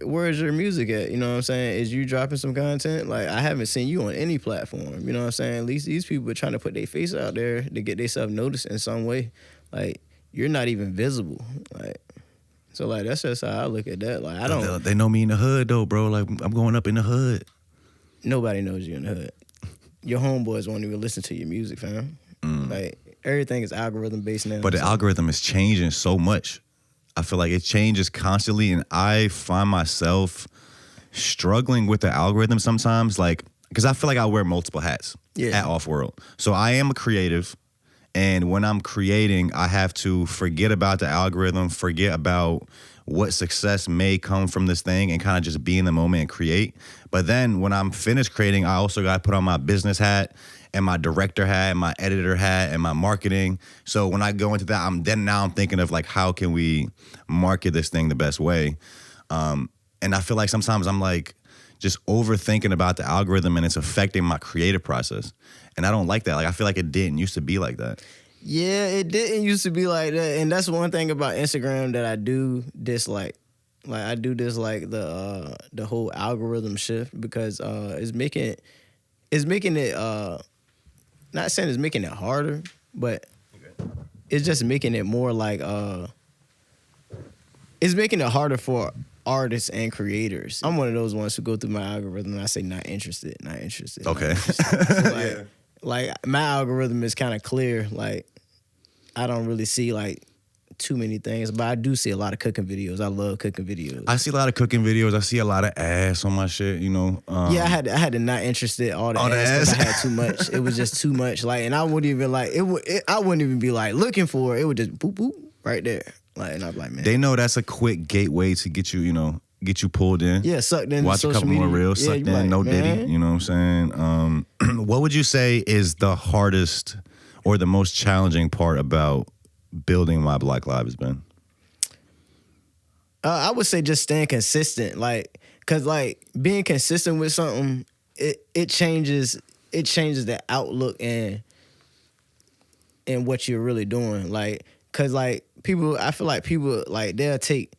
where's your music at? You know what I'm saying? Is you dropping some content? Like, I haven't seen you on any platform. You know what I'm saying? At least these people are trying to put their face out there to get themselves noticed in some way. Like, you're not even visible. Like, so like that's just how I look at that. Like, I don't. They know me in the hood though, bro. Like I'm going up in the hood. Nobody knows you in the hood. Your homeboys won't even listen to your music, fam. Like, everything is algorithm based now. But the algorithm is changing so much. I feel like it changes constantly, and I find myself struggling with the algorithm sometimes, like, because I feel like I wear multiple hats at Off-World. So I am a creative, and when I'm creating, I have to forget about the algorithm, forget about what success may come from this thing, and kind of just be in the moment and create. But then when I'm finished creating, I also got to put on my business hat and my director hat and my editor hat and my marketing. So when I go into that, I'm thinking of like, how can we market this thing the best way? And I feel like sometimes I'm like just overthinking about the algorithm, and it's affecting my creative process. And I don't like that. Like, I feel like it didn't used to be like that. Yeah, it didn't used to be like that. And that's one thing about Instagram that I do dislike. Like, I do dislike the whole algorithm shift, because it's making it not saying it's making it harder, but it's just making it more like it's making it harder for artists and creators. I'm one of those ones who go through my algorithm and I say not interested. Okay. So like my algorithm is kind of clear. Like, I don't really see like too many things, but I do see a lot of cooking videos. I love cooking videos. I see a lot of cooking videos. I see a lot of ass on my shit, you know. Yeah, I had to not interested all the ass. I had too much. It was just too much. Like, and I wouldn't even like it. I wouldn't even be like looking for it. It would just boop boop right there. Like, and I'm like, man. They know that's a quick gateway to get you, get you pulled in. Yeah, sucked in. Watch a couple media. more reels, yeah, sucked in, like, no man. Diddy. You know what I'm saying? What would you say is the hardest or the most challenging part about building My Black Lives been? I would say just staying consistent, like, cause like being consistent with something, it changes the outlook and what you're really doing, like, cause like I feel like people like they'll take,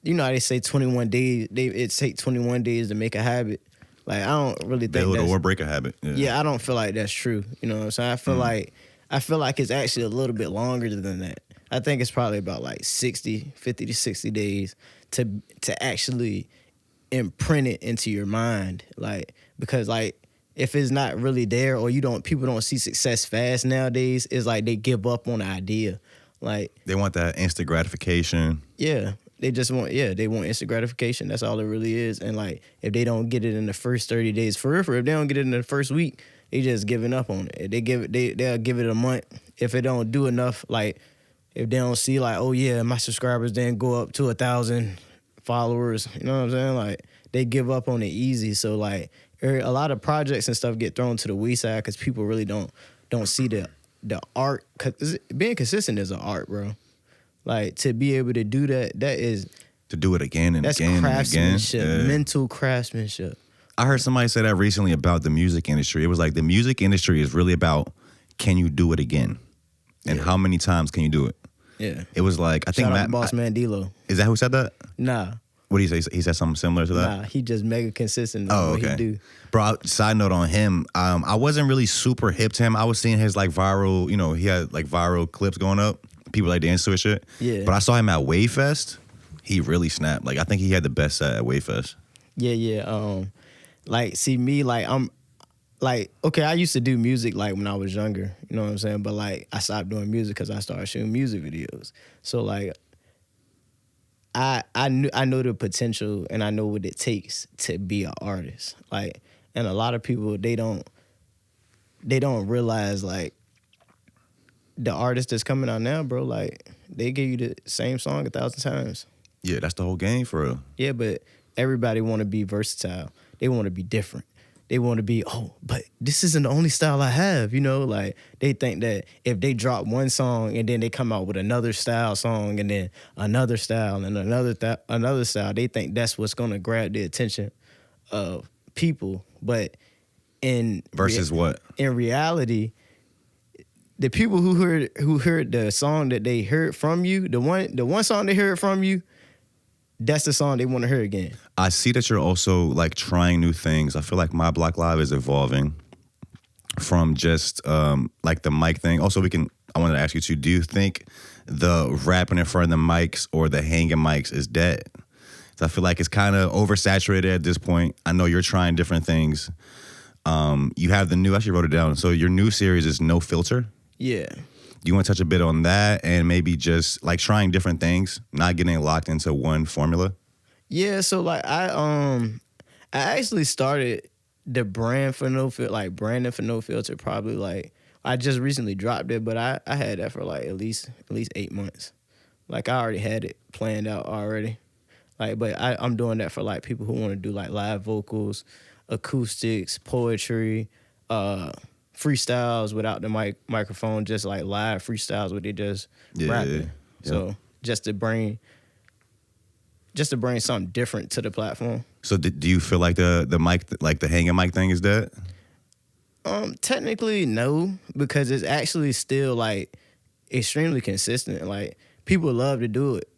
you know how they say 21 days, it takes 21 days to make a habit. Like, I don't really think build or break a habit. Yeah, I don't feel like that's true. You know what I'm saying? I feel like it's actually a little bit longer than that. I think it's probably about like 50 to 60 days to actually imprint it into your mind. Like, because like if it's not really there, or people don't see success fast nowadays, it's like they give up on the idea. Like, they want that instant gratification. Yeah. They want instant gratification. That's all it really is. And like, if they don't get it in the first 30 days, for real, if they don't get it in the first week, they just giving up on it. They'll give it a month. If it don't do enough, like, if they don't see like, oh yeah, my subscribers didn't go up to 1,000 followers, you know what I'm saying? Like, they give up on it easy. So like, a lot of projects and stuff get thrown to the wayside because people really don't see the art. Cause being consistent is an art, bro. Like, to be able to do that is to do it again and again and again. That's craftsmanship, mental craftsmanship. I heard somebody say that recently about the music industry. It was like, the music industry is really about, can you do it again? And how many times can you do it? Yeah. It was like, I think Shout out Boss Man D-Lo. Is that who said that? Nah. What did he say? He said something similar to that? Nah, he just mega consistent in what he do. Bro, side note on him, I wasn't really super hip to him. I was seeing his like viral, he had like viral clips going up. People like dance to his shit. Yeah. But I saw him at Wavefest. He really snapped. Like, I think he had the best set at Wavefest. Yeah. Like, see me, like, I'm like, okay, I used to do music like when I was younger, you know what I'm saying? But like, I stopped doing music because I started shooting music videos. So like, I know the potential and I know what it takes to be an artist. Like, and a lot of people, they don't realize like the artist that's coming out now, bro, like, they give you the same song 1,000 times. Yeah, that's the whole game for real. Yeah, but everybody want to be versatile. They want to be different. They want to be, but this isn't the only style I have, Like, they think that if they drop one song and then they come out with another style song and then another style and another style, they think that's what's going to grab the attention of people. But what? In reality, the people who heard the song that they heard from you, the one song they heard from you, that's the song they want to hear again. I see that you're also like trying new things. I feel like My Block Live is evolving from just like the mic thing. Also, I wanted to ask you too, do you think the rapping in front of the mics or the hanging mics is dead? So I feel like it's kind of oversaturated at this point. I know you're trying different things. You have the new, I actually wrote it down. So your new series is No Filter. Yeah. Do you want to touch a bit on that and maybe just like trying different things, not getting locked into one formula? Yeah, so like I actually started the brand for No Filter, like branding for No Filter, probably like I just recently dropped it, but I had that for like at least 8 months. Like I already had it planned out already. Like, but I'm doing that for like people who want to do like live vocals, acoustics, poetry, freestyles without the microphone, just like live freestyles where they just rapping. Yeah. So just to bring something different to the platform. So do you feel like the mic, like the hanging mic thing is dead? Technically no, because it's actually still like extremely consistent. Like people love to do it,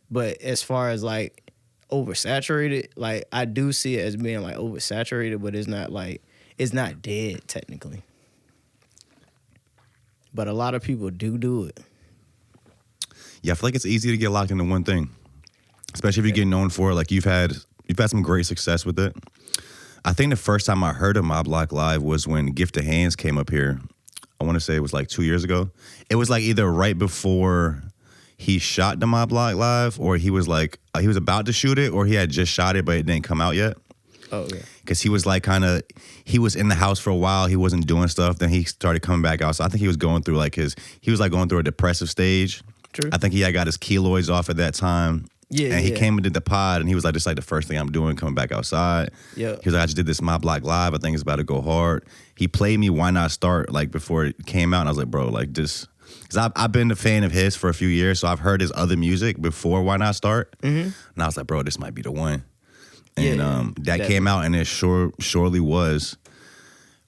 but as far as like oversaturated, like I do see it as being like oversaturated, but it's not dead technically. But a lot of people do it. Yeah, I feel like it's easy to get locked into one thing, especially if you get known for it. Like you've had some great success with it. I think the first time I heard of My Block Live was when Gift of Hands came up here. I want to say it was like 2 years ago. It was like either right before he shot the My Block Live, or he was like he was about to shoot it, or he had just shot it but it didn't come out yet. Oh yeah. Because he was like he was in the house for a while. He wasn't doing stuff. Then he started coming back out. So I think he was going through going through a depressive stage. True. I think he had got his keloids off at that time. Yeah. And he came and did the pod, and he was like, "This is like the first thing I'm doing, coming back outside." Yeah. He was like, "I just did this My Block Live. I think it's about to go hard." He played me Why Not Start like before it came out, and I was like, "Bro, like this," because I've been a fan of his for a few years, so I've heard his other music before Why Not Start, and I was like, "Bro, this might be the one." And that came out, and it surely was.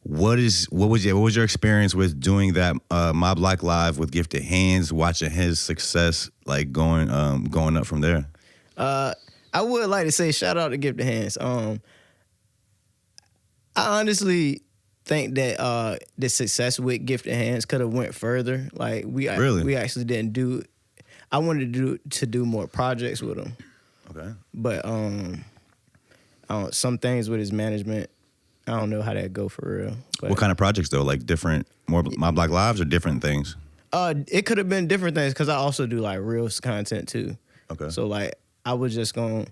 What was your experience with doing that My Block Live with Gifted Hands, watching his success like going up from there? I would like to say shout out to Gifted Hands. I honestly think that the success with Gifted Hands could have went further. Like we actually didn't do. I wanted to do more projects with him. Okay. But some things with his management, I don't know how that go for real. But, what kind of projects though? Like different, more My Block Lives or different things? It could have been different things because I also do like Reels content too. Okay. So like I was just gonna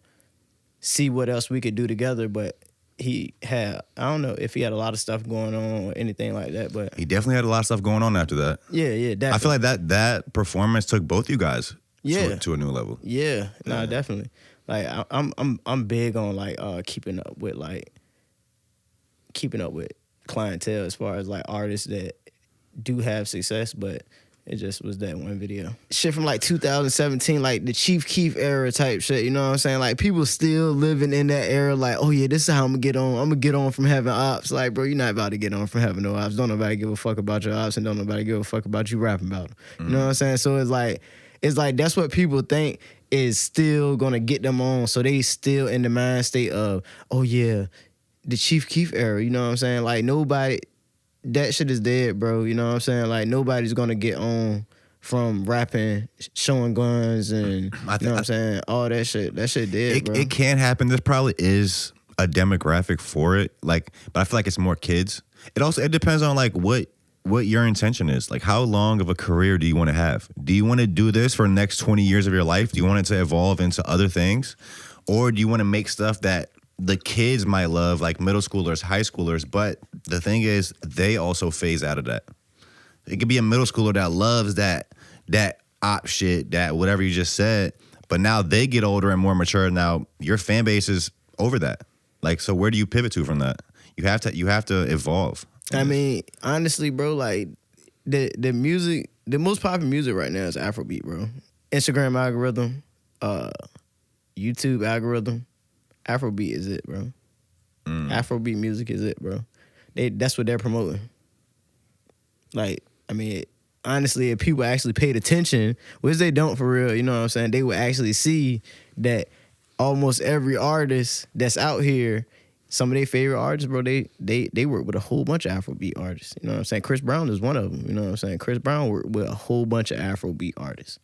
see what else we could do together, but he had, I don't know if he had a lot of stuff going on or anything like that, but he definitely had a lot of stuff going on after that. Yeah, definitely. I feel like that performance took both you guys to a new level. Yeah, nah, definitely. Like I'm big on like keeping up with clientele as far as like artists that do have success, but it just was that one video. Shit from like 2017, like the Chief Keef era type shit, you know what I'm saying? Like people still living in that era like, oh yeah, this is how I'm gonna get on. I'm gonna get on from having ops. Like, bro, you're not about to get on from having no ops. Don't nobody give a fuck about your ops, and don't nobody give a fuck about you rapping about them. You know what I'm saying? So it's like that's what people think is still gonna get them on. So they still in the mind state of, oh yeah, the Chief Keef era, you know what I'm saying? Like nobody, that shit is dead, bro. You know what I'm saying? Like nobody's gonna get on from rapping, showing guns, and you know what I'm saying? All that shit. That shit dead, bro. It can happen. There probably is a demographic for it. Like, but I feel like it's more kids. It depends on like what your intention is. Like how long of a career do you want to have? Do you want to do this for the next 20 years of your life? Do you want it to evolve into other things? Or do you want to make stuff that the kids might love, like middle schoolers, high schoolers, but the thing is, they also phase out of that. It could be a middle schooler that loves that op shit, that whatever you just said, but now they get older and more mature. Now your fan base is over that. Like, so where do you pivot to from that? You have to evolve. I mean, honestly, bro, like the music, the most popular music right now is Afrobeat, bro. Instagram algorithm, YouTube algorithm. Afrobeat is it, bro. Afrobeat music is it, bro. That's what they're promoting. Like, I mean, honestly, if people actually paid attention, which they don't for real, you know what I'm saying, they would actually see that almost every artist that's out here, some of their favorite artists, bro, they work with a whole bunch of Afrobeat artists. You know what I'm saying? Chris Brown is one of them. You know what I'm saying? Chris Brown worked with a whole bunch of Afrobeat artists.